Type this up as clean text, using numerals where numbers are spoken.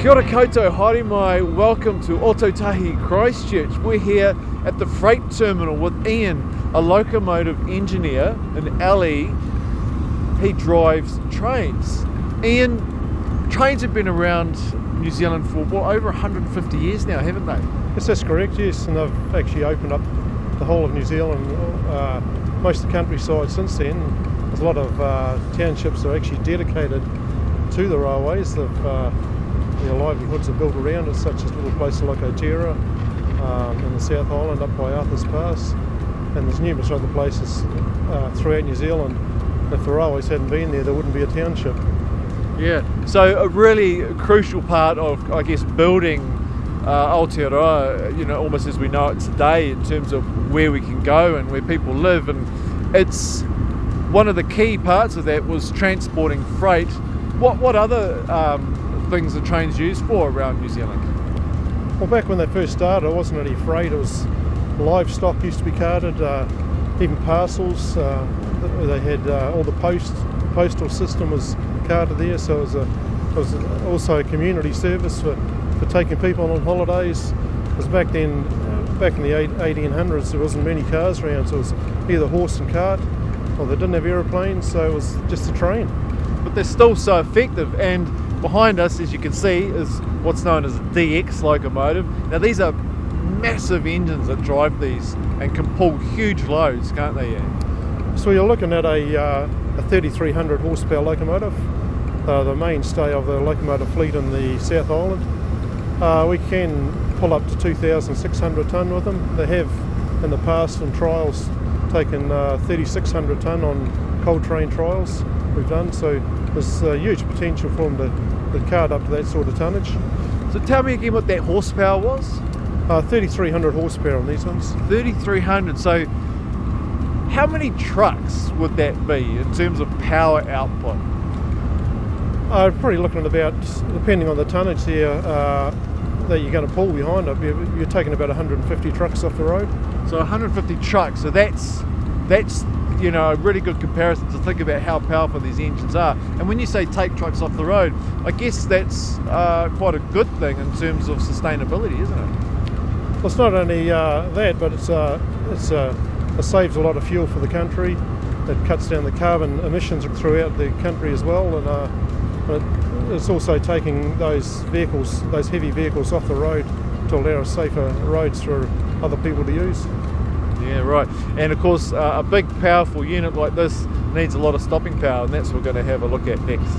Kia ora koutou, haere mai, welcome to Aotearoa Christchurch. We're here at the freight terminal with Ian, a locomotive engineer in LE. He drives trains. Ian, trains have been around New Zealand for over 150 years now, haven't they? Yes, that's correct, yes, and they've actually opened up the whole of New Zealand, most of the countryside since then. There's a lot of townships that are actually dedicated to the railways. Their livelihoods are built around it, such as little places like Aotearoa in the South Island up by Arthur's Pass, and there's numerous other places throughout New Zealand. If the railways hadn't been there, there wouldn't be a township. Yeah, so a really crucial part of, I guess, building Aotearoa, almost as we know it today, in terms of where we can go and where people live, and it's one of the key parts of that was transporting freight. What other things are trains used for around New Zealand? Well, back when they first started, it wasn't any freight. It was livestock used to be carted, even parcels. They had all the postal system was carted there, so it was also a community service for taking people on holidays. Because back then, back in the 1800s, there wasn't many cars around, so it was either horse and cart, or they didn't have aeroplanes, so it was just a train. But they're still so effective, and behind us, as you can see, is what's known as a DX locomotive. Now these are massive engines that drive these and can pull huge loads, can't they? Yeah? So you're looking at a 3,300 horsepower locomotive, the mainstay of the locomotive fleet in the South Island. We can pull up to 2,600 tonne with them. They have in the past in trials taken 3,600 tonne on coal train trials we've done, so there's huge potential for them to cart up to that sort of tonnage. So tell me again what that horsepower was? 3,300 horsepower on these ones. 3,300, so how many trucks would that be in terms of power output? Probably looking at about, depending on the tonnage here, that you're going to pull behind it, you're taking about 150 trucks off the road. So 150 trucks, so that's a really good comparison to think about how powerful these engines are. And when you say take trucks off the road, I guess that's quite a good thing in terms of sustainability, isn't it? Well, it's not only that, but it saves a lot of fuel for the country. It cuts down the carbon emissions throughout the country as well, and it's also taking those heavy vehicles off the road to allow safer roads for other people to use. Yeah, right. And of course, a big, powerful unit like this needs a lot of stopping power, and that's what we're going to have a look at next.